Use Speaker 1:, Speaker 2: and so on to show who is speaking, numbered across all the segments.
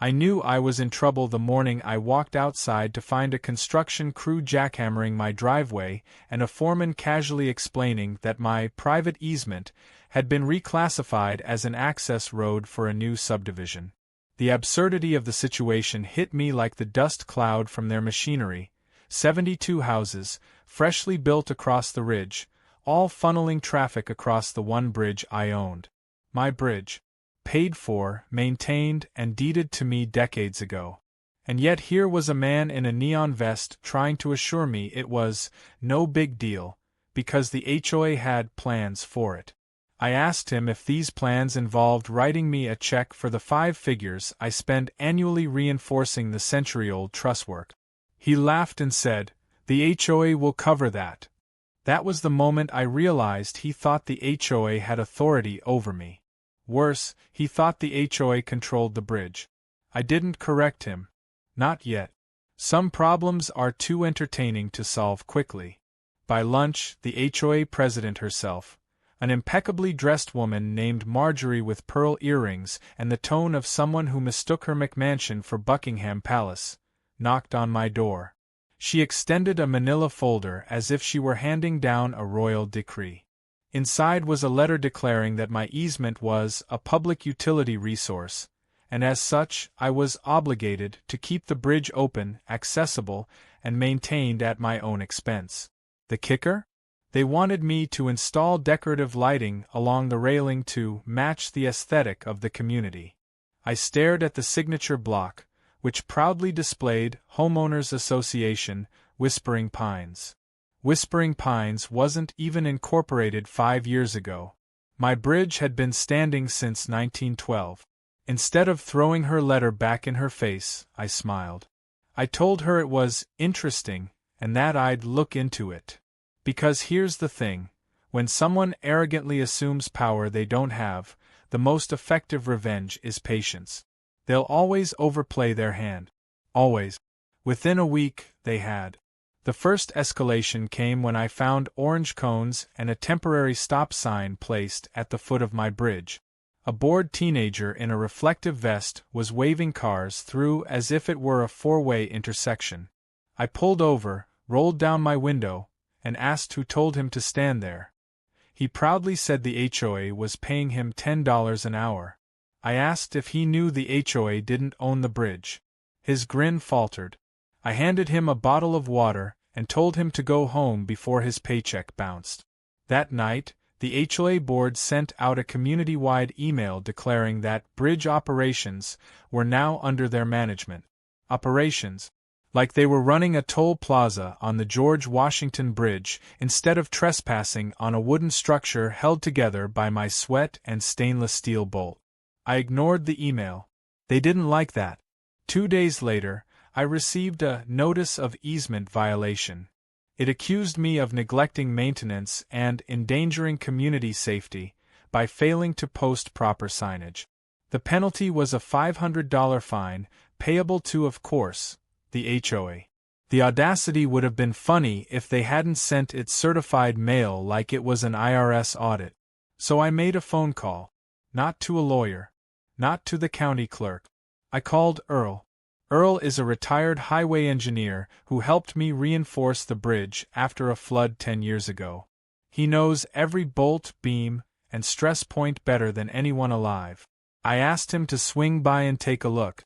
Speaker 1: I knew I was in trouble the morning I walked outside to find a construction crew jackhammering my driveway and a foreman casually explaining that my private easement had been reclassified as an access road for a new subdivision. The absurdity of the situation hit me like the dust cloud from their machinery. 72 houses, freshly built across the ridge, all funneling traffic across the one bridge I owned. My bridge. Paid for, maintained, and deeded to me decades ago. And yet here was a man in a neon vest trying to assure me it was no big deal, because the HOA had plans for it. I asked him if these plans involved writing me a check for the 5 figures I spend annually reinforcing the century-old truss work. He laughed and said, "The HOA will cover that." That was the moment I realized he thought the HOA had authority over me. Worse, he thought the HOA controlled the bridge. I didn't correct him. Not yet. Some problems are too entertaining to solve quickly. By lunch, the HOA president herself, an impeccably dressed woman named Marjorie with pearl earrings and the tone of someone who mistook her McMansion for Buckingham Palace, knocked on my door. She extended a manila folder as if she were handing down a royal decree. Inside was a letter declaring that my easement was a public utility resource, and as such I was obligated to keep the bridge open, accessible, and maintained at my own expense. The kicker? They wanted me to install decorative lighting along the railing to match the aesthetic of the community. I stared at the signature block, which proudly displayed Homeowners Association, Whispering Pines. Whispering Pines wasn't even incorporated 5 years ago. My bridge had been standing since 1912. Instead of throwing her letter back in her face, I smiled. I told her it was interesting, and that I'd look into it. Because here's the thing, when someone arrogantly assumes power they don't have, the most effective revenge is patience. They'll always overplay their hand. Always. Within a week, they had. The first escalation came when I found orange cones and a temporary stop sign placed at the foot of my bridge. A bored teenager in a reflective vest was waving cars through as if it were a 4-way intersection. I pulled over, rolled down my window, and asked who told him to stand there. He proudly said the HOA was paying him $10 an hour. I asked if he knew the HOA didn't own the bridge. His grin faltered. I handed him a bottle of water and told him to go home before his paycheck bounced. That night, the HOA board sent out a community-wide email declaring that bridge operations were now under their management. Operations. Like they were running a toll plaza on the George Washington Bridge instead of trespassing on a wooden structure held together by my sweat and stainless steel bolt. I ignored the email. They didn't like that. 2 days later, I received a notice of easement violation. It accused me of neglecting maintenance and endangering community safety by failing to post proper signage. The penalty was a $500 fine, payable to, of course, the HOA. The audacity would have been funny if they hadn't sent it certified mail like it was an IRS audit. So I made a phone call. Not to a lawyer. Not to the county clerk. I called Earl. Earl is a retired highway engineer who helped me reinforce the bridge after a flood 10 years ago. He knows every bolt, beam, and stress point better than anyone alive. I asked him to swing by and take a look.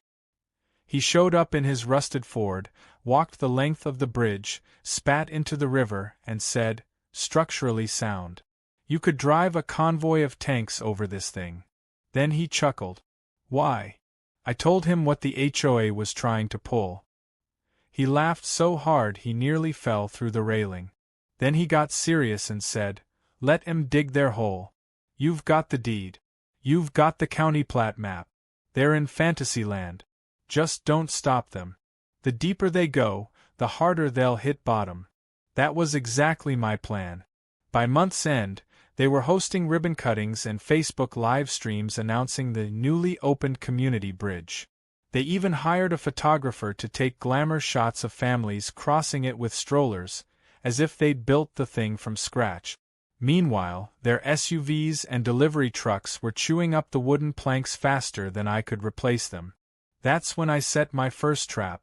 Speaker 1: He showed up in his rusted Ford, walked the length of the bridge, spat into the river, and said, "Structurally sound. You could drive a convoy of tanks over this thing." Then he chuckled. "Why?" I told him what the HOA was trying to pull. He laughed so hard he nearly fell through the railing. Then he got serious and said, "Let 'em dig their hole. You've got the deed. You've got the county plat map. They're in Fantasyland. Just don't stop them. The deeper they go, the harder they'll hit bottom." That was exactly my plan. By month's end, they were hosting ribbon cuttings and Facebook live streams announcing the newly opened community bridge. They even hired a photographer to take glamour shots of families crossing it with strollers, as if they'd built the thing from scratch. Meanwhile, their SUVs and delivery trucks were chewing up the wooden planks faster than I could replace them. That's when I set my first trap.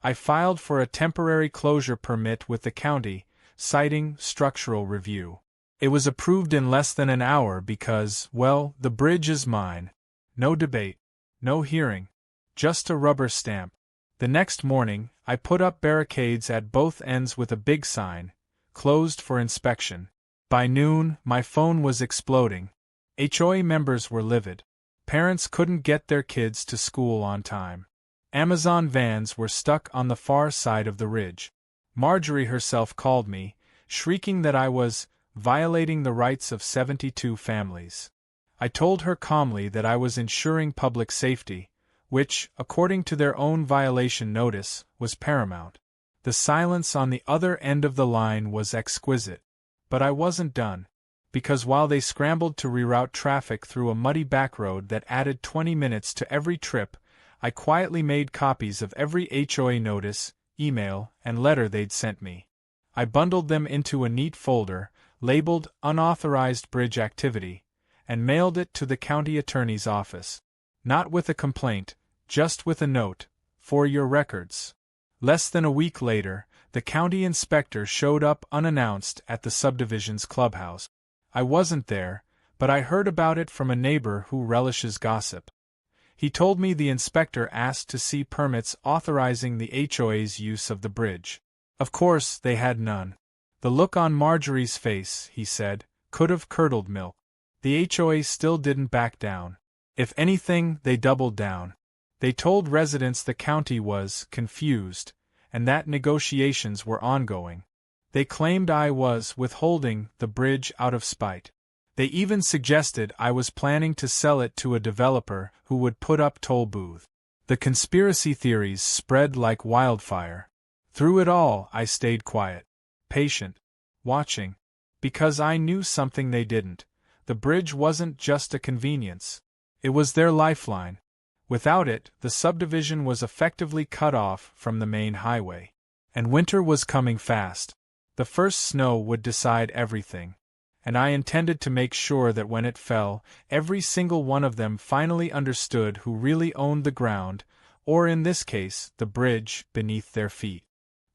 Speaker 1: I filed for a temporary closure permit with the county, citing structural review. It was approved in less than an hour because, well, the bridge is mine. No debate. No hearing. Just a rubber stamp. The next morning, I put up barricades at both ends with a big sign, closed for inspection. By noon, my phone was exploding. HOA members were livid. Parents couldn't get their kids to school on time. Amazon vans were stuck on the far side of the ridge. Marjorie herself called me, shrieking that I was violating the rights of 72 families. I told her calmly that I was ensuring public safety, which, according to their own violation notice, was paramount. The silence on the other end of the line was exquisite. But I wasn't done, because while they scrambled to reroute traffic through a muddy backroad that added 20 minutes to every trip, I quietly made copies of every HOA notice, email, and letter they'd sent me. I bundled them into a neat folder, labeled Unauthorized Bridge Activity, and mailed it to the county attorney's office. Not with a complaint, just with a note, for your records. Less than a week later, the county inspector showed up unannounced at the subdivision's clubhouse. I wasn't there, but I heard about it from a neighbor who relishes gossip. He told me the inspector asked to see permits authorizing the HOA's use of the bridge. Of course, they had none. The look on Marjorie's face, he said, could have curdled milk. The HOA still didn't back down. If anything, they doubled down. They told residents the county was confused, and that negotiations were ongoing. They claimed I was withholding the bridge out of spite. They even suggested I was planning to sell it to a developer who would put up toll booth. The conspiracy theories spread like wildfire. Through it all, I stayed quiet, patient, watching, because I knew something they didn't. The bridge wasn't just a convenience. It was their lifeline. Without it, the subdivision was effectively cut off from the main highway. And winter was coming fast. The first snow would decide everything. And I intended to make sure that when it fell, every single one of them finally understood who really owned the ground, or in this case, the bridge, beneath their feet.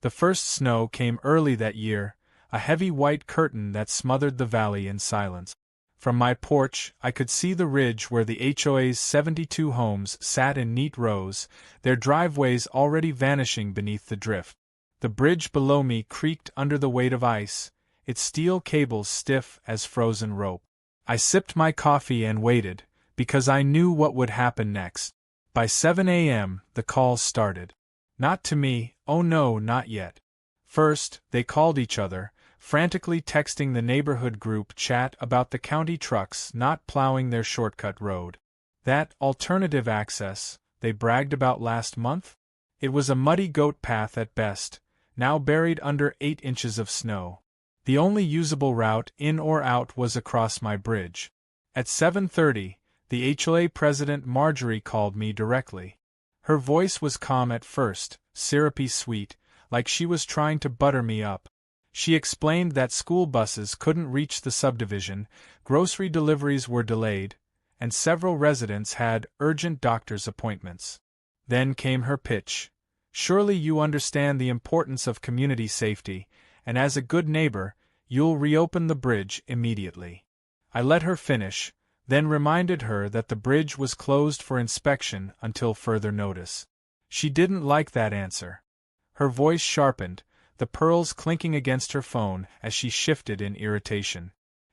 Speaker 1: The first snow came early that year, a heavy white curtain that smothered the valley in silence. From my porch, I could see the ridge where the HOA's 72 homes sat in neat rows, their driveways already vanishing beneath the drift. The bridge below me creaked under the weight of ice, its steel cables stiff as frozen rope. I sipped my coffee and waited, because I knew what would happen next. By 7 a.m., the calls started. Not to me, oh no, not yet. First, they called each other, frantically texting the neighborhood group chat about the county trucks not plowing their shortcut road. That alternative access they bragged about last month? It was a muddy goat path at best, now buried under 8 inches of snow. The only usable route in or out was across my bridge. At 7:30, the HOA president Marjorie called me directly. Her voice was calm at first, syrupy sweet, like she was trying to butter me up. She explained that school buses couldn't reach the subdivision, grocery deliveries were delayed, and several residents had urgent doctor's appointments. Then came her pitch. Surely you understand the importance of community safety, and as a good neighbor, you'll reopen the bridge immediately. I let her finish, then reminded her that the bridge was closed for inspection until further notice. She didn't like that answer. Her voice sharpened, the pearls clinking against her phone as she shifted in irritation.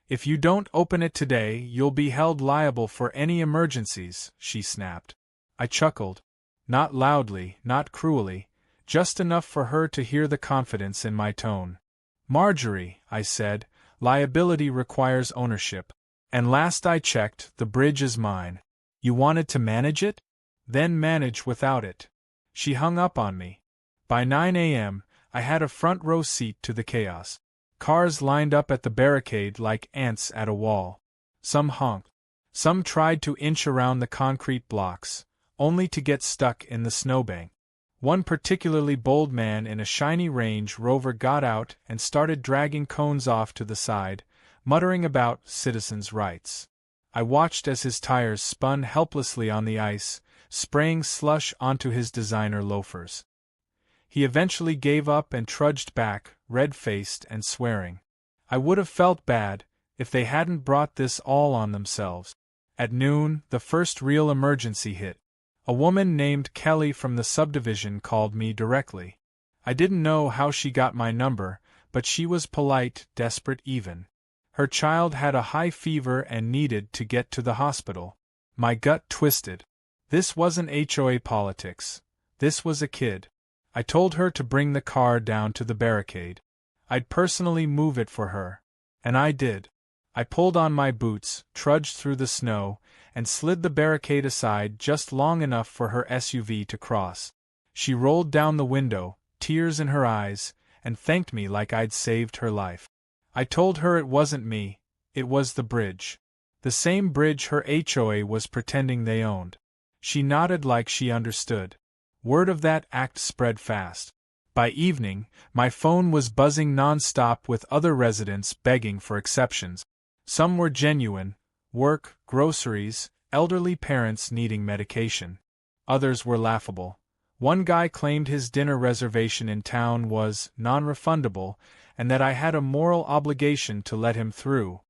Speaker 1: If you don't open it today, you'll be held liable for any emergencies, she snapped. I chuckled. Not loudly, not cruelly, just enough for her to hear the confidence in my tone. Marjorie, I said, liability requires ownership. And last I checked, the bridge is mine. You wanted to manage it? Then manage without it. She hung up on me. By 9 a.m., I had a front row seat to the chaos. Cars lined up at the barricade like ants at a wall. Some honked. Some tried to inch around the concrete blocks, only to get stuck in the snowbank. One particularly bold man in a shiny Range Rover got out and started dragging cones off to the side, muttering about citizens' rights. I watched as his tires spun helplessly on the ice, spraying slush onto his designer loafers. He eventually gave up and trudged back, red-faced and swearing. I would have felt bad if they hadn't brought this all on themselves. At noon, the first real emergency hit. A woman named Kelly from the subdivision called me directly. I didn't know how she got my number, but she was polite, desperate even. Her child had a high fever and needed to get to the hospital. My gut twisted. This wasn't HOA politics. This was a kid. I told her to bring the car down to the barricade. I'd personally move it for her. And I did. I pulled on my boots, trudged through the snow, and slid the barricade aside just long enough for her SUV to cross. She rolled down the window, tears in her eyes, and thanked me like I'd saved her life. I told her it wasn't me, it was the bridge. The same bridge her HOA was pretending they owned. She nodded like she understood. Word of that act spread fast. By evening, my phone was buzzing non-stop with other residents begging for exceptions. Some were genuine: work, groceries, elderly parents needing medication. Others were laughable. One guy claimed his dinner reservation in town was non-refundable and that I had a moral obligation to let him through.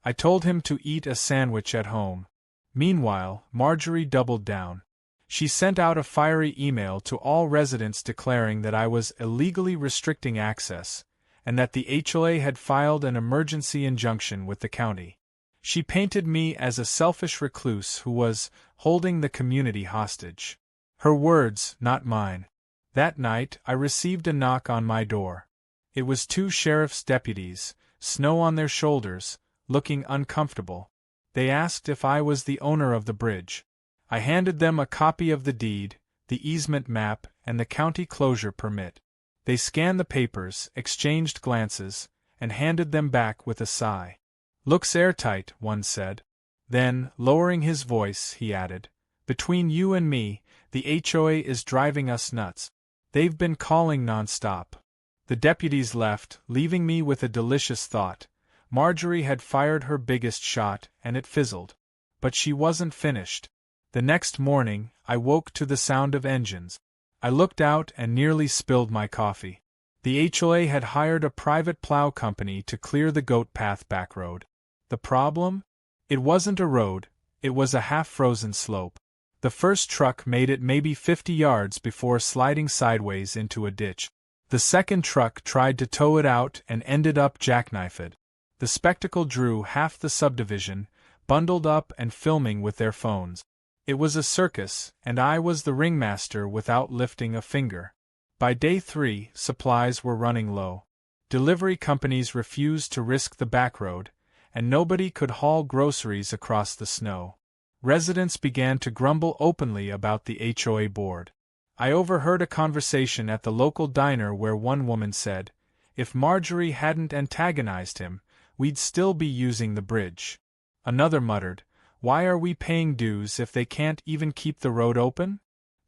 Speaker 1: I told him to eat a sandwich at home. Meanwhile, Marjorie doubled down. She sent out a fiery email to all residents declaring that I was illegally restricting access, and that the HOA had filed an emergency injunction with the county. She painted me as a selfish recluse who was holding the community hostage. Her words, not mine. That night, I received a knock on my door. It was two sheriff's deputies, snow on their shoulders, looking uncomfortable. They asked if I was the owner of the bridge. I handed them a copy of the deed, the easement map, and the county closure permit. They scanned the papers, exchanged glances, and handed them back with a sigh. "Looks airtight," one said. Then, lowering his voice, he added, "Between you and me, the HOA is driving us nuts. They've been calling non-stop." The deputies left, leaving me with a delicious thought. Marjorie had fired her biggest shot, and it fizzled. But she wasn't finished. The next morning, I woke to the sound of engines. I looked out and nearly spilled my coffee. The HOA had hired a private plow company to clear the goat path back road. The problem? It wasn't a road, it was a half-frozen slope. The first truck made it maybe 50 yards before sliding sideways into a ditch. The second truck tried to tow it out and ended up jackknifed. The spectacle drew half the subdivision, bundled up and filming with their phones. It was a circus, and I was the ringmaster without lifting a finger. By day 3, supplies were running low. Delivery companies refused to risk the back road, and nobody could haul groceries across the snow. Residents began to grumble openly about the HOA board. I overheard a conversation at the local diner where one woman said, "If Marjorie hadn't antagonized him, we'd still be using the bridge." Another muttered, "Why are we paying dues if they can't even keep the road open?"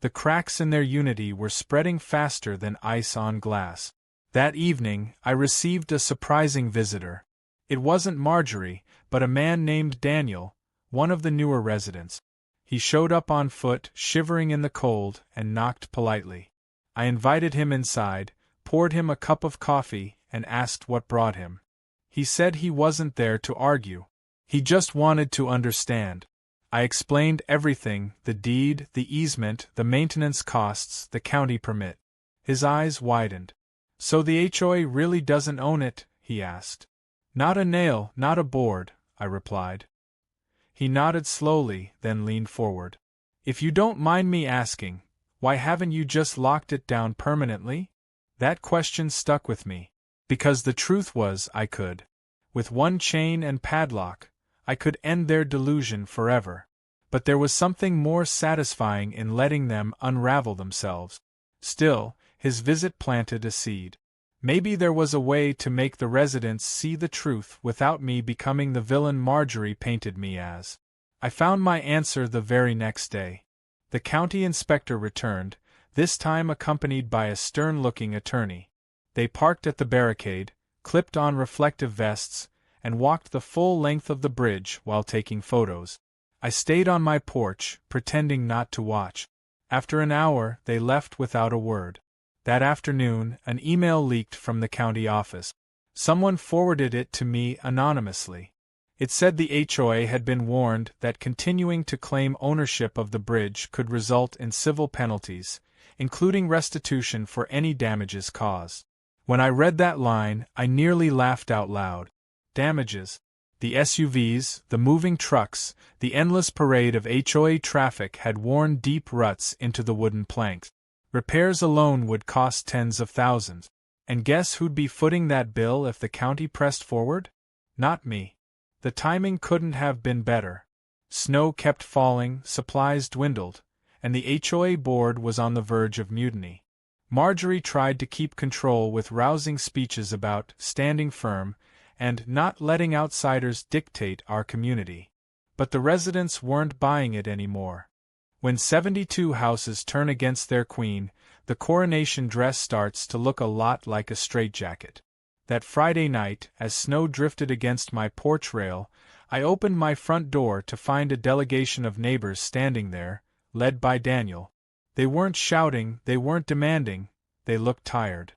Speaker 1: The cracks in their unity were spreading faster than ice on glass. That evening, I received a surprising visitor. It wasn't Marjorie, but a man named Daniel, one of the newer residents. He showed up on foot, shivering in the cold, and knocked politely. I invited him inside, poured him a cup of coffee, and asked what brought him. He said he wasn't there to argue. He just wanted to understand. I explained everything: the deed, the easement, the maintenance costs, the county permit. His eyes widened. "So the HOA really doesn't own it?" he asked. "Not a nail, not a board," I replied. He nodded slowly, then leaned forward. "If you don't mind me asking, why haven't you just locked it down permanently?" That question stuck with me. Because the truth was, I could. With one chain and padlock, I could end their delusion forever. But there was something more satisfying in letting them unravel themselves. Still, his visit planted a seed. Maybe there was a way to make the residents see the truth without me becoming the villain Marjorie painted me as. I found my answer the very next day. The county inspector returned, this time accompanied by a stern-looking attorney. They parked at the barricade, clipped on reflective vests, and walked the full length of the bridge while taking photos. I stayed on my porch, pretending not to watch. After an hour, they left without a word. That afternoon, an email leaked from the county office. Someone forwarded it to me anonymously. It said the HOA had been warned that continuing to claim ownership of the bridge could result in civil penalties, including restitution for any damages caused. When I read that line, I nearly laughed out loud. Damages? The SUVs, the moving trucks, the endless parade of HOA traffic had worn deep ruts into the wooden planks. Repairs alone would cost tens of thousands. And guess who'd be footing that bill if the county pressed forward? Not me. The timing couldn't have been better. Snow kept falling, supplies dwindled, and the HOA board was on the verge of mutiny. Marjorie tried to keep control with rousing speeches about standing firm and not letting outsiders dictate our community. But the residents weren't buying it anymore. When 72 houses turn against their queen, the coronation dress starts to look a lot like a straitjacket. That Friday night, as snow drifted against my porch rail, I opened my front door to find a delegation of neighbors standing there, led by Daniel. They weren't shouting, they weren't demanding, they looked tired.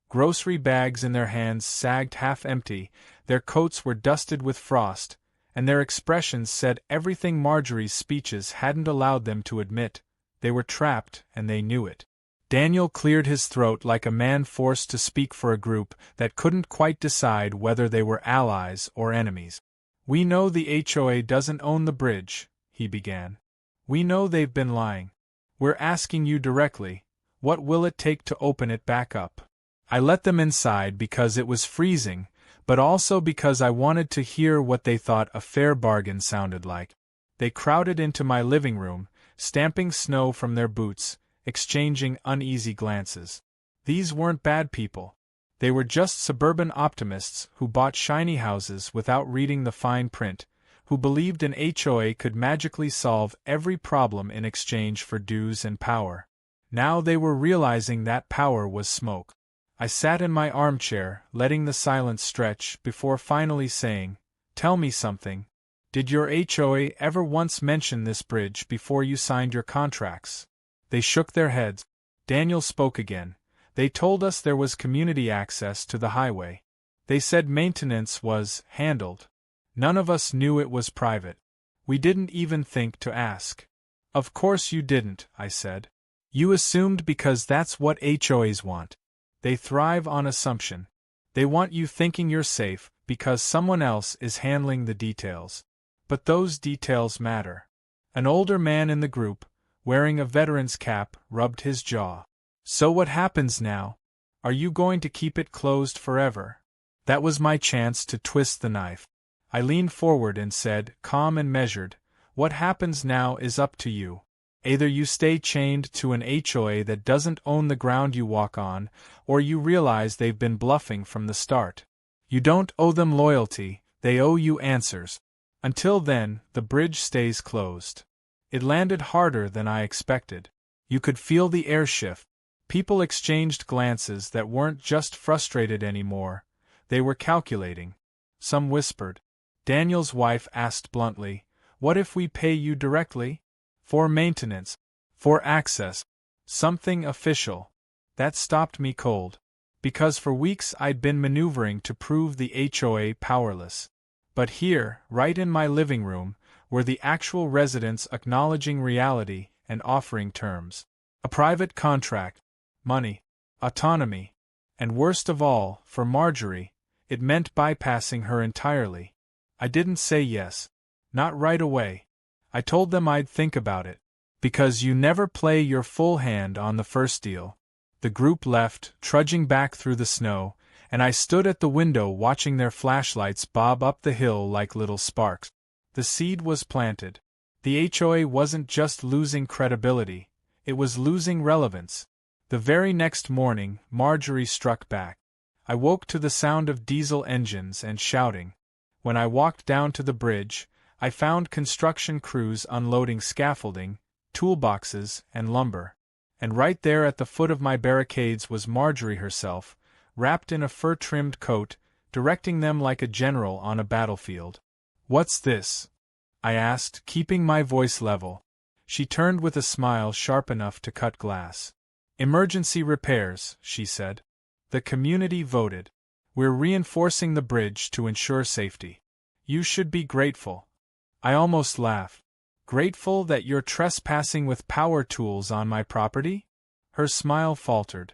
Speaker 1: Grocery bags in their hands sagged half empty, their coats were dusted with frost, and their expressions said everything Marjorie's speeches hadn't allowed them to admit. They were trapped, and they knew it. Daniel cleared his throat like a man forced to speak for a group that couldn't quite decide whether they were allies or enemies. "We know the HOA doesn't own the bridge," he began. "We know they've been lying. We're asking you directly, what will it take to open it back up?" I let them inside because it was freezing, but also because I wanted to hear what they thought a fair bargain sounded like. They crowded into my living room, stamping snow from their boots, exchanging uneasy glances. These weren't bad people. They were just suburban optimists who bought shiny houses without reading the fine print, who believed an HOA could magically solve every problem in exchange for dues and power. Now they were realizing that power was smoke. I sat in my armchair, letting the silence stretch, before finally saying, "Tell me something. Did your HOA ever once mention this bridge before you signed your contracts?" They shook their heads. Daniel spoke again. "They told us there was community access to the highway. They said maintenance was handled. None of us knew it was private. We didn't even think to ask." "Of course you didn't," I said. "You assumed because that's what HOAs want. They thrive on assumption. They want you thinking you're safe because someone else is handling the details. But those details matter." An older man in the group, wearing a veteran's cap, rubbed his jaw. "So what happens now? Are you going to keep it closed forever?" That was my chance to twist the knife. I leaned forward and said, calm and measured, "What happens now is up to you. Either you stay chained to an HOA that doesn't own the ground you walk on, or you realize they've been bluffing from the start. You don't owe them loyalty, they owe you answers. Until then, the bridge stays closed." It landed harder than I expected. You could feel the air shift. People exchanged glances that weren't just frustrated anymore, they were calculating. Some whispered. Daniel's wife asked bluntly, "What if we pay you directly? For maintenance? For access? Something official?" That stopped me cold. Because for weeks I'd been maneuvering to prove the HOA powerless. But here, right in my living room, were the actual residents acknowledging reality and offering terms. A private contract, money, autonomy, and worst of all, for Marjorie, it meant bypassing her entirely. I didn't say yes. Not right away. I told them I'd think about it. Because you never play your full hand on the first deal. The group left, trudging back through the snow, and I stood at the window watching their flashlights bob up the hill like little sparks. The seed was planted. The HOA wasn't just losing credibility, it was losing relevance. The very next morning, Marjorie struck back. I woke to the sound of diesel engines and shouting. When I walked down to the bridge, I found construction crews unloading scaffolding, toolboxes, and lumber. And right there at the foot of my barricades was Marjorie herself, wrapped in a fur-trimmed coat, directing them like a general on a battlefield. "What's this?" I asked, keeping my voice level. She turned with a smile sharp enough to cut glass. Emergency repairs, she said. The community voted. We're reinforcing the bridge to ensure safety. You should be grateful. I almost laughed. Grateful that you're trespassing with power tools on my property? Her smile faltered.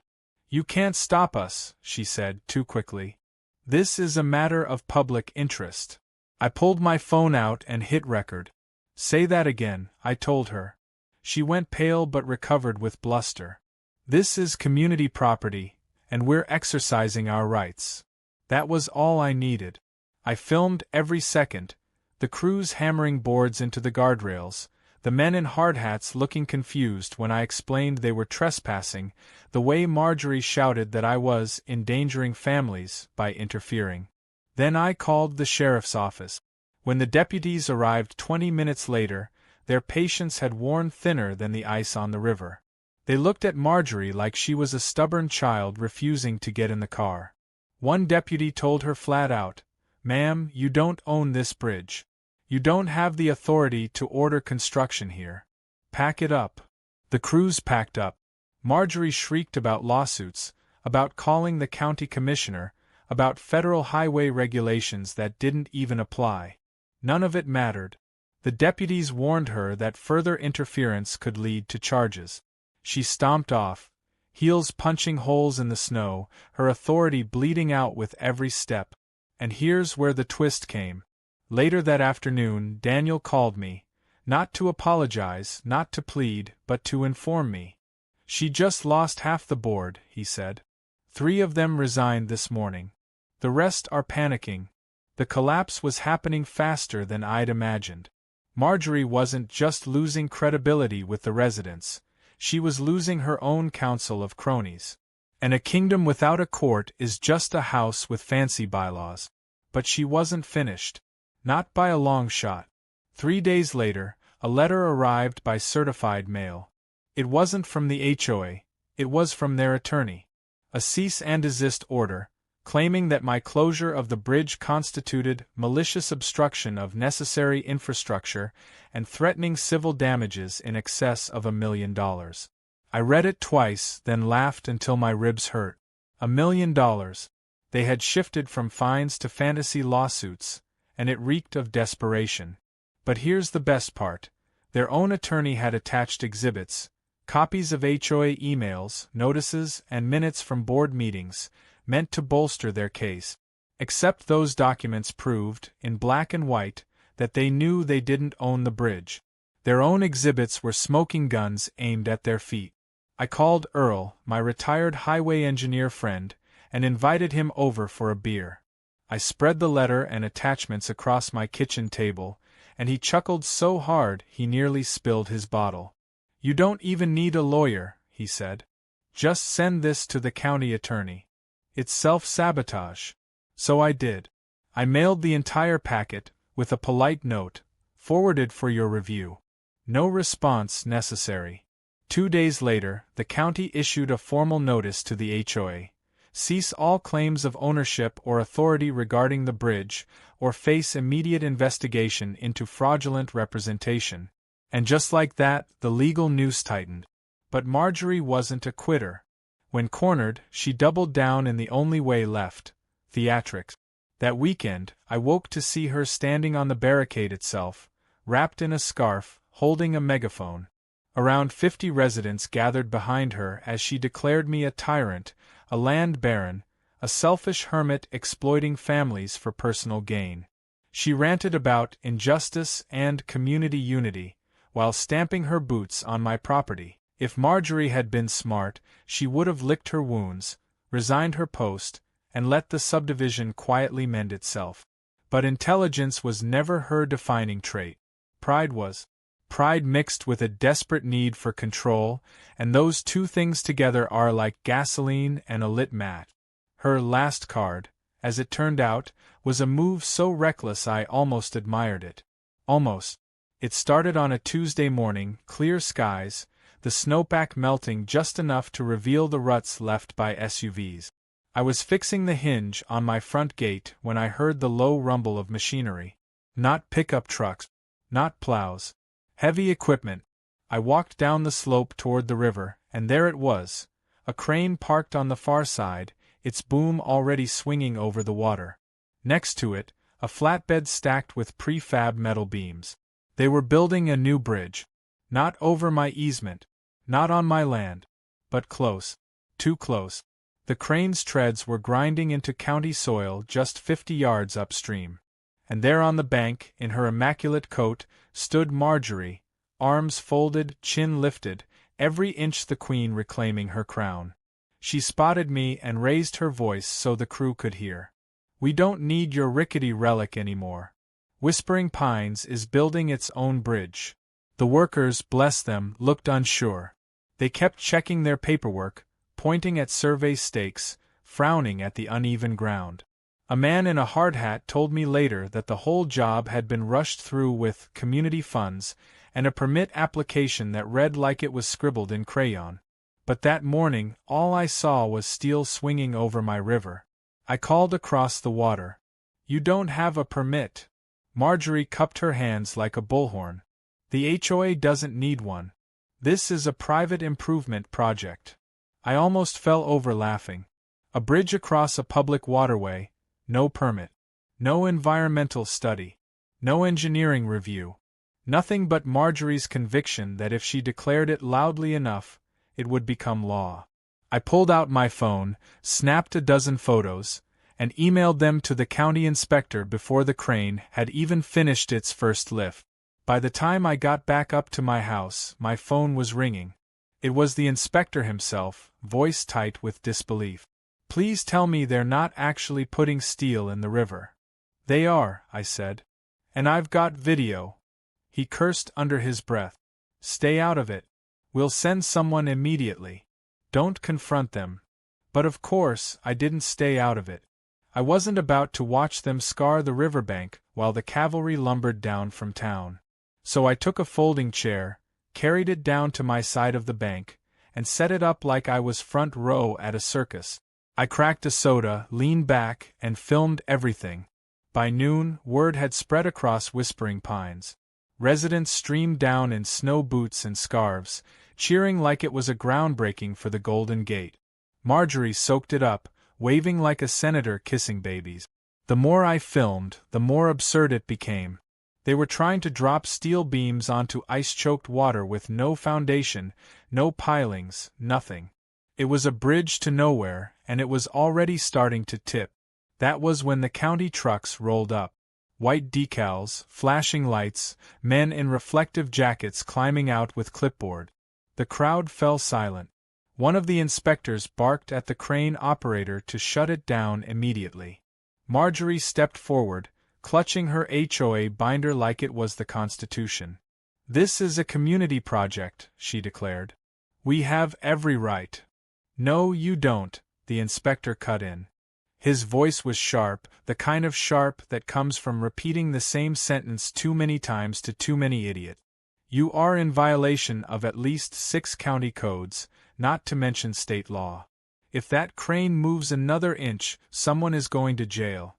Speaker 1: You can't stop us, she said too quickly. This is a matter of public interest. I pulled my phone out and hit record. Say that again, I told her. She went pale but recovered with bluster. This is community property, and we're exercising our rights. That was all I needed. I filmed every second, the crews hammering boards into the guardrails, the men in hard hats looking confused when I explained they were trespassing, the way Marjorie shouted that I was endangering families by interfering. Then I called the sheriff's office. When the deputies arrived 20 minutes later, their patience had worn thinner than the ice on the river. They looked at Marjorie like she was a stubborn child refusing to get in the car. One deputy told her flat out, "Ma'am, you don't own this bridge. You don't have the authority to order construction here. Pack it up." The crews packed up. Marjorie shrieked about lawsuits, about calling the county commissioner, about federal highway regulations that didn't even apply. None of it mattered. The deputies warned her that further interference could lead to charges. She stomped off, heels punching holes in the snow, her authority bleeding out with every step. And here's where the twist came. Later that afternoon, Daniel called me, not to apologize, not to plead, but to inform me. She just lost half the board, he said. 3 of them resigned this morning. The rest are panicking. The collapse was happening faster than I'd imagined. Marjorie wasn't just losing credibility with the residents. She was losing her own council of cronies. And a kingdom without a court is just a house with fancy bylaws. But she wasn't finished. Not by a long shot. 3 days later, a letter arrived by certified mail. It wasn't from the HOA, it was from their attorney. A cease and desist order, claiming that my closure of the bridge constituted malicious obstruction of necessary infrastructure and threatening civil damages in excess of $1 million. I read it twice, then laughed until my ribs hurt. $1 million. They had shifted from fines to fantasy lawsuits, and it reeked of desperation. But here's the best part. Their own attorney had attached exhibits, copies of HOA emails, notices, and minutes from board meetings, meant to bolster their case. Except those documents proved, in black and white, that they knew they didn't own the bridge. Their own exhibits were smoking guns aimed at their feet. I called Earl, my retired highway engineer friend, and invited him over for a beer. I spread the letter and attachments across my kitchen table, and he chuckled so hard he nearly spilled his bottle. "You don't even need a lawyer," he said. "Just send this to the county attorney. It's self-sabotage." So I did. I mailed the entire packet, with a polite note, "Forwarded for your review." No response necessary. 2 days later, the county issued a formal notice to the HOA. Cease all claims of ownership or authority regarding the bridge, or face immediate investigation into fraudulent representation. And just like that, the legal noose tightened. But Marjorie wasn't a quitter. When cornered, she doubled down in the only way left, theatrics. That weekend, I woke to see her standing on the barricade itself, wrapped in a scarf, holding a megaphone. Around 50 residents gathered behind her as she declared me a tyrant, a land baron, a selfish hermit exploiting families for personal gain. She ranted about injustice and community unity, while stamping her boots on my property. If Marjorie had been smart, she would have licked her wounds, resigned her post, and let the subdivision quietly mend itself. But intelligence was never her defining trait. Pride was. Pride mixed with a desperate need for control, and those two things together are like gasoline and a lit match. Her last card, as it turned out, was a move so reckless I almost admired it. Almost. It started on a Tuesday morning, clear skies, the snowpack melting just enough to reveal the ruts left by SUVs. I was fixing the hinge on my front gate when I heard the low rumble of machinery. Not pickup trucks. Not plows. Heavy equipment. I walked down the slope toward the river, and there it was. A crane parked on the far side, its boom already swinging over the water. Next to it, a flatbed stacked with prefab metal beams. They were building a new bridge. Not over my easement. Not on my land. But close. Too close. The crane's treads were grinding into county soil just 50 yards upstream. And there on the bank, in her immaculate coat, stood Marjorie, arms folded, chin lifted, every inch the queen reclaiming her crown. She spotted me and raised her voice so the crew could hear. "We don't need your rickety relic anymore. Whispering Pines is building its own bridge." The workers, bless them, looked unsure. They kept checking their paperwork, pointing at survey stakes, frowning at the uneven ground. A man in a hard hat told me later that the whole job had been rushed through with community funds and a permit application that read like it was scribbled in crayon. But that morning, all I saw was steel swinging over my river. I called across the water. "You don't have a permit." Marjorie cupped her hands like a bullhorn. "The HOA doesn't need one. This is a private improvement project." I almost fell over laughing. A bridge across a public waterway, no permit. No environmental study. No engineering review. Nothing but Marjorie's conviction that if she declared it loudly enough, it would become law. I pulled out my phone, snapped a dozen photos, and emailed them to the county inspector before the crane had even finished its first lift. By the time I got back up to my house, my phone was ringing. It was the inspector himself, voice tight with disbelief. "Please tell me they're not actually putting steel in the river." "They are," I said. "And I've got video." He cursed under his breath. "Stay out of it. We'll send someone immediately. Don't confront them." But of course, I didn't stay out of it. I wasn't about to watch them scar the riverbank while the cavalry lumbered down from town. So I took a folding chair, carried it down to my side of the bank, and set it up like I was front row at a circus. I cracked a soda, leaned back, and filmed everything. By noon, word had spread across Whispering Pines. Residents streamed down in snow boots and scarves, cheering like it was a groundbreaking for the Golden Gate. Marjorie soaked it up, waving like a senator kissing babies. The more I filmed, the more absurd it became. They were trying to drop steel beams onto ice-choked water with no foundation, no pilings, nothing. It was a bridge to nowhere, and it was already starting to tip. That was when the county trucks rolled up. White decals, flashing lights, men in reflective jackets climbing out with clipboard. The crowd fell silent. One of the inspectors barked at the crane operator to shut it down immediately. Marjorie stepped forward, clutching her HOA binder like it was the Constitution. "This is a community project," she declared. "We have every right." "No, you don't," the inspector cut in. His voice was sharp, the kind of sharp that comes from repeating the same sentence too many times to too many idiots. "You are in violation of at least 6 county codes, not to mention state law. If that crane moves another inch, someone is going to jail."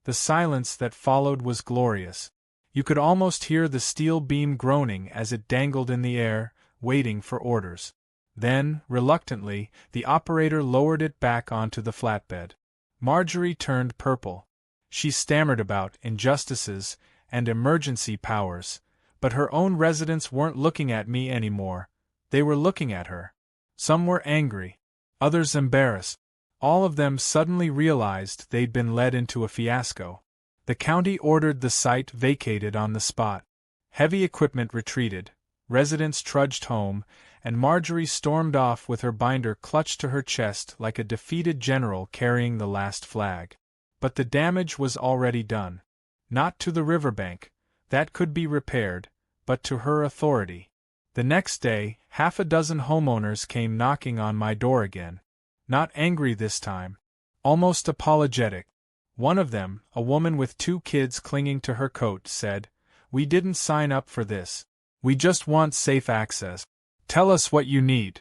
Speaker 1: The silence that followed was glorious. You could almost hear the steel beam groaning as it dangled in the air, waiting for orders. Then, reluctantly, the operator lowered it back onto the flatbed. Marjorie turned purple. She stammered about injustices and emergency powers, but her own residents weren't looking at me anymore. They were looking at her. Some were angry, others embarrassed. All of them suddenly realized they'd been led into a fiasco. The county ordered the site vacated on the spot. Heavy equipment retreated, residents trudged home, and Marjorie stormed off with her binder clutched to her chest like a defeated general carrying the last flag. But the damage was already done. Not to the riverbank, that could be repaired, but to her authority. The next day, 6 homeowners came knocking on my door again. Not angry this time. Almost apologetic. One of them, a woman with 2 kids clinging to her coat, said, "We didn't sign up for this. We just want safe access. Tell us what you need."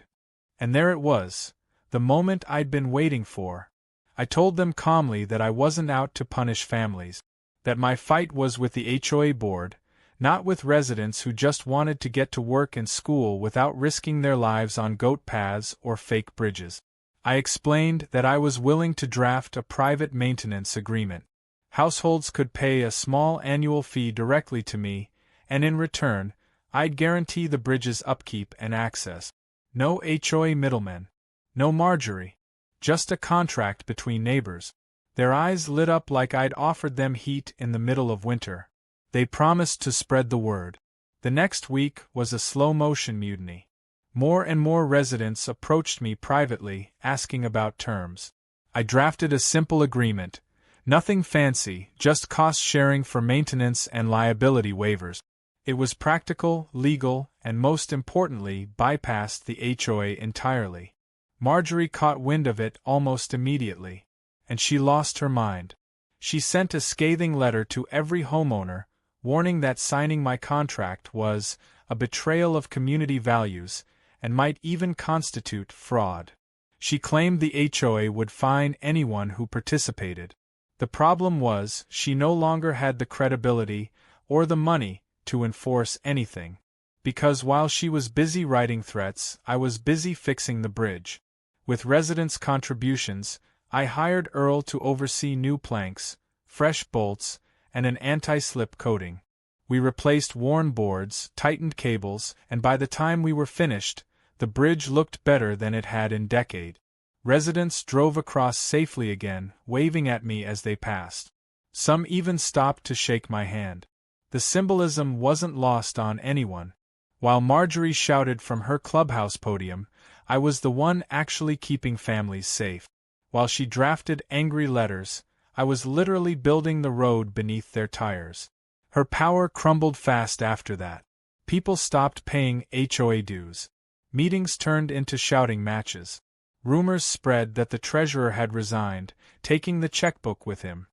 Speaker 1: And there it was, the moment I'd been waiting for. I told them calmly that I wasn't out to punish families. That my fight was with the HOA board, Not with residents who just wanted to get to work and school without risking their lives on goat paths or fake bridges. I explained that I was willing to draft a private maintenance agreement. Households could pay a small annual fee directly to me, and in return, I'd guarantee the bridge's upkeep and access. No HOA middlemen. No Marjorie. Just a contract between neighbors. Their eyes lit up like I'd offered them heat in the middle of winter. They promised to spread the word. The next week was a slow-motion mutiny. More and more residents approached me privately, asking about terms. I drafted a simple agreement. Nothing fancy, just cost-sharing for maintenance and liability waivers. It was practical, legal, and most importantly, bypassed the HOA entirely. Marjorie caught wind of it almost immediately, and she lost her mind. She sent a scathing letter to every homeowner, warning that signing my contract was a betrayal of community values and might even constitute fraud. She claimed the HOA would fine anyone who participated. The problem was, she no longer had the credibility or the money to enforce anything. Because while she was busy writing threats, I was busy fixing the bridge. With residents' contributions, I hired Earl to oversee new planks, fresh bolts, and an anti-slip coating. We replaced worn boards, tightened cables, and by the time we were finished, the bridge looked better than it had in decades. Residents drove across safely again, waving at me as they passed. Some even stopped to shake my hand. The symbolism wasn't lost on anyone. While Marjorie shouted from her clubhouse podium, I was the one actually keeping families safe. While she drafted angry letters, I was literally building the road beneath their tires. Her power crumbled fast after that. People stopped paying HOA dues. Meetings turned into shouting matches. Rumors spread that the treasurer had resigned, taking the checkbook with him.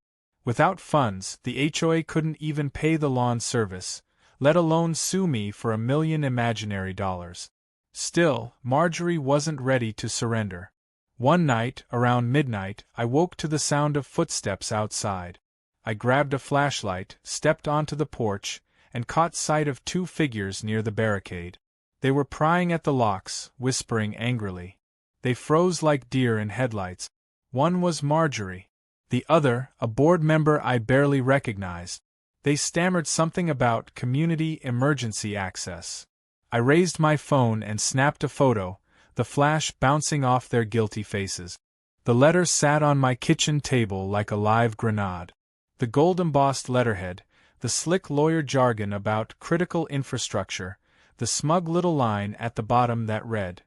Speaker 1: Without funds, the HOA couldn't even pay the lawn service, let alone sue me for $1 million imaginary dollars. Still, Marjorie wasn't ready to surrender. One night, around midnight, I woke to the sound of footsteps outside. I grabbed a flashlight, stepped onto the porch, and caught sight of two figures near the barricade. They were prying at the locks, whispering angrily. They froze like deer in headlights. One was Marjorie. The other, a board member I barely recognized. They stammered something about community emergency access. I raised my phone and snapped a photo, the flash bouncing off their guilty faces. The letter sat on my kitchen table like a live grenade. The gold-embossed letterhead, the slick lawyer jargon about critical infrastructure, the smug little line at the bottom that read,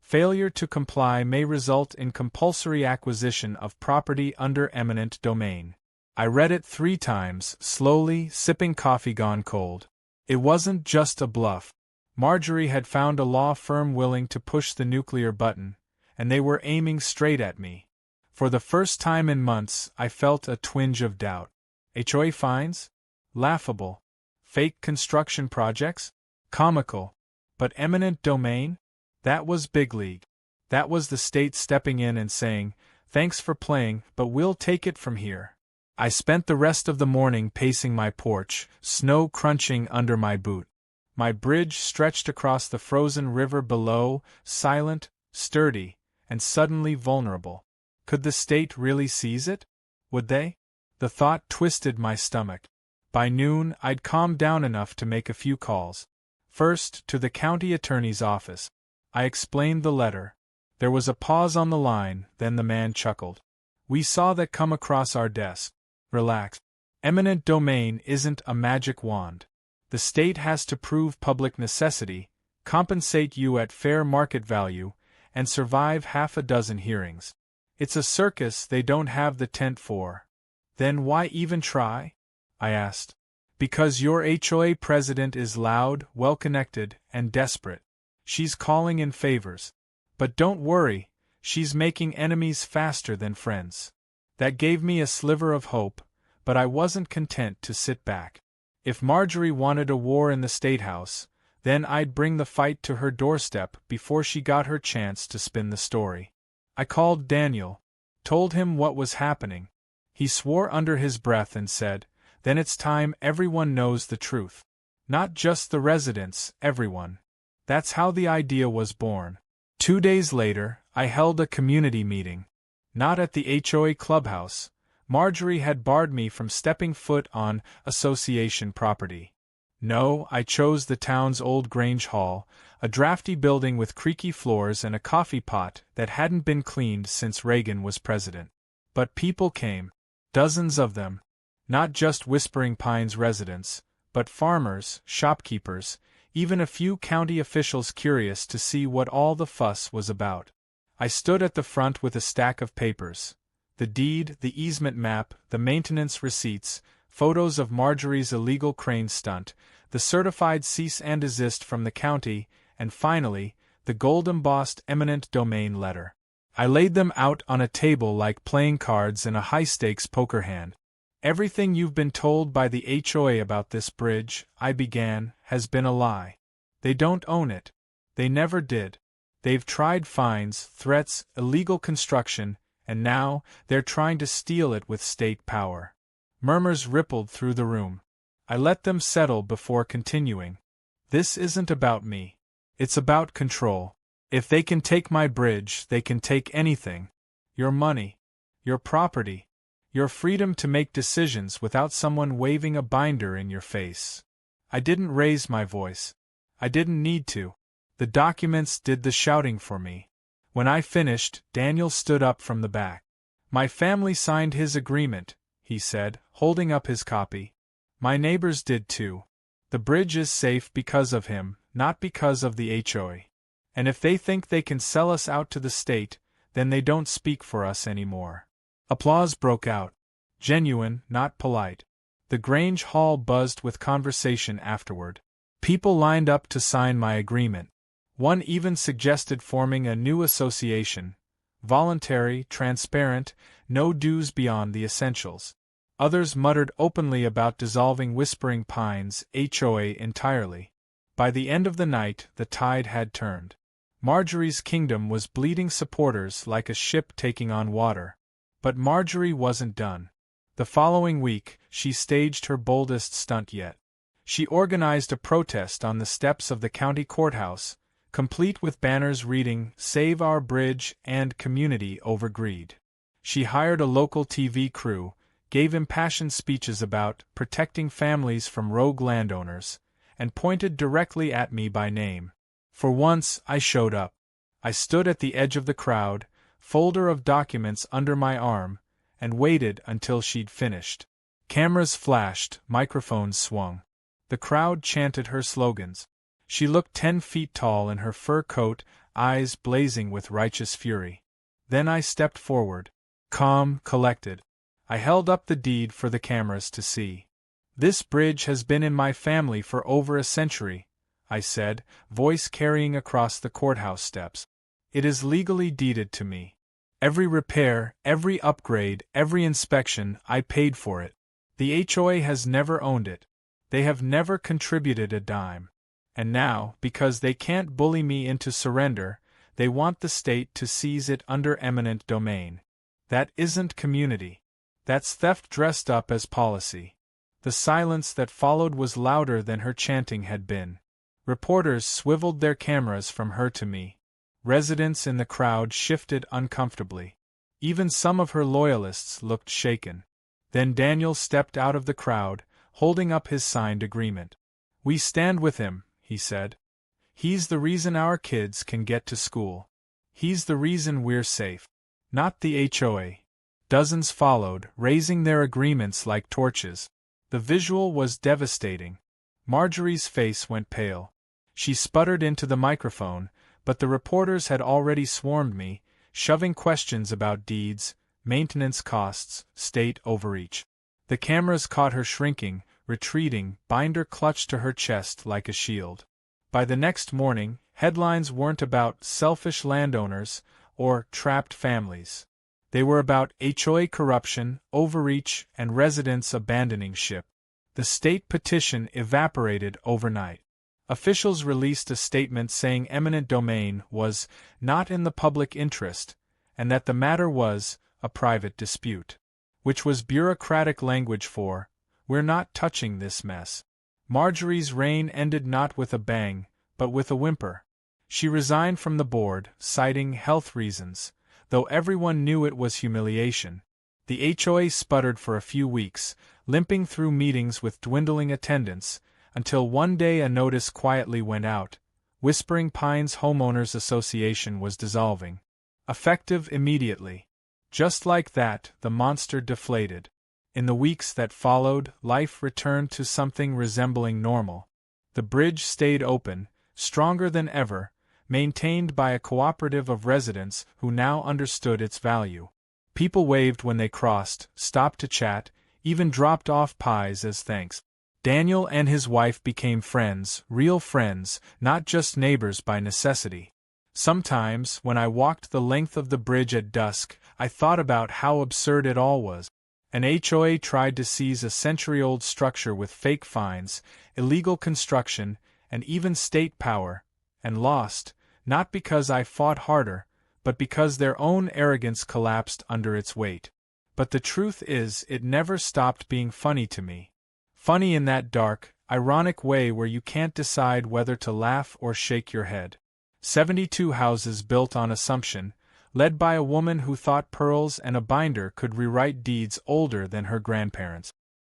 Speaker 1: "Failure to comply may result in compulsory acquisition of property under eminent domain." I read it 3 times, slowly, sipping coffee gone cold. It wasn't just a bluff. Marjorie had found a law firm willing to push the nuclear button, and they were aiming straight at me. For the first time in months, I felt a twinge of doubt. HOA fines? Laughable. Fake construction projects? Comical. But eminent domain? That was big league. That was the state stepping in and saying, "Thanks for playing, but we'll take it from here." I spent the rest of the morning pacing my porch, snow crunching under my boot. My bridge stretched across the frozen river below, silent, sturdy, and suddenly vulnerable. Could the state really seize it? Would they? The thought twisted my stomach. By noon, I'd calmed down enough to make a few calls. First, to the county attorney's office. I explained the letter. There was a pause on the line, then the man chuckled. "We saw that come across our desk. Relax. Eminent domain isn't a magic wand. The state has to prove public necessity, compensate you at fair market value, and survive half a dozen hearings. It's a circus they don't have the tent for." "Then why even try?" I asked. "Because your HOA president is loud, well-connected, and desperate. She's calling in favors. But don't worry, she's making enemies faster than friends." That gave me a sliver of hope, but I wasn't content to sit back. If Marjorie wanted a war in the Statehouse, then I'd bring the fight to her doorstep before she got her chance to spin the story. I called Daniel, told him what was happening. He swore under his breath and said, "Then it's time everyone knows the truth." Not just the residents, everyone. That's how the idea was born. 2 days later, I held a community meeting. Not at the HOA clubhouse. Marjorie had barred me from stepping foot on association property. No, I chose the town's old Grange Hall, a drafty building with creaky floors and a coffee pot that hadn't been cleaned since Reagan was president. But people came. Dozens of them. Not just Whispering Pines residents, but farmers, shopkeepers, even a few county officials curious to see what all the fuss was about. I stood at the front with a stack of papers. The deed, the easement map, the maintenance receipts, photos of Marjorie's illegal crane stunt, the certified cease and desist from the county, and finally, the gold-embossed eminent domain letter. I laid them out on a table like playing cards in a high-stakes poker hand. Everything you've been told by the HOA about this bridge, I began, has been a lie. They don't own it. They never did. They've tried fines, threats, illegal construction, and now they're trying to steal it with state power. Murmurs rippled through the room. I let them settle before continuing. This isn't about me. It's about control. If they can take my bridge, they can take anything. Your money. Your property. Your freedom to make decisions without someone waving a binder in your face. I didn't raise my voice. I didn't need to. The documents did the shouting for me. When I finished, Daniel stood up from the back. My family signed his agreement, he said, holding up his copy. My neighbors did too. The bridge is safe because of him, not because of the HOA. And if they think they can sell us out to the state, then they don't speak for us anymore. Applause broke out. Genuine, not polite. The Grange Hall buzzed with conversation afterward. People lined up to sign my agreement. One even suggested forming a new association. Voluntary, transparent, no dues beyond the essentials. Others muttered openly about dissolving Whispering Pines HOA entirely. By the end of the night, the tide had turned. Marjorie's kingdom was bleeding supporters like a ship taking on water. But Marjorie wasn't done. The following week, she staged her boldest stunt yet. She organized a protest on the steps of the county courthouse, complete with banners reading, "Save Our Bridge" and "Community Over Greed." She hired a local TV crew, gave impassioned speeches about protecting families from rogue landowners, and pointed directly at me by name. For once, I showed up. I stood at the edge of the crowd, folder of documents under my arm, and waited until she'd finished. Cameras flashed, microphones swung. The crowd chanted her slogans. She looked 10 feet tall in her fur coat, eyes blazing with righteous fury. Then I stepped forward. Calm, collected. I held up the deed for the cameras to see. "This bridge has been in my family for over a century," I said, voice carrying across the courthouse steps. "It is legally deeded to me. Every repair, every upgrade, every inspection, I paid for it. The HOA has never owned it. They have never contributed a dime. And now, because they can't bully me into surrender, they want the state to seize it under eminent domain. That isn't community. That's theft dressed up as policy." The silence that followed was louder than her chanting had been. Reporters swiveled their cameras from her to me. Residents in the crowd shifted uncomfortably. Even some of her loyalists looked shaken. Then Daniel stepped out of the crowd, holding up his signed agreement. "We stand with him," he said. "He's the reason our kids can get to school. He's the reason we're safe. Not the HOA." Dozens followed, raising their agreements like torches. The visual was devastating. Marjorie's face went pale. She sputtered into the microphone, but the reporters had already swarmed me, shoving questions about deeds, maintenance costs, state overreach. The cameras caught her shrinking, retreating, binder clutched to her chest like a shield. By the next morning, headlines weren't about selfish landowners or trapped families. They were about HOA corruption, overreach, and residents abandoning ship. The state petition evaporated overnight. Officials released a statement saying eminent domain was not in the public interest, and that the matter was a private dispute. Which was bureaucratic language for, "We're not touching this mess." Marjorie's reign ended not with a bang, but with a whimper. She resigned from the board, citing health reasons, though everyone knew it was humiliation. The HOA sputtered for a few weeks, limping through meetings with dwindling attendance, until one day a notice quietly went out: Whispering Pines Homeowners Association was dissolving. Effective immediately. Just like that, the monster deflated. In the weeks that followed, life returned to something resembling normal. The bridge stayed open, stronger than ever, maintained by a cooperative of residents who now understood its value. People waved when they crossed, stopped to chat, even dropped off pies as thanks. Daniel and his wife became friends, real friends, not just neighbors by necessity. Sometimes, when I walked the length of the bridge at dusk, I thought about how absurd it all was. An HOA tried to seize a century-old structure with fake fines, illegal construction, and even state power, and lost, not because I fought harder, but because their own arrogance collapsed under its weight. But the truth is, it never stopped being funny to me. Funny in that dark, ironic way where you can't decide whether to laugh or shake your head. 72 houses built on assumption, led by a woman who thought pearls and a binder could rewrite deeds older than her grandparents.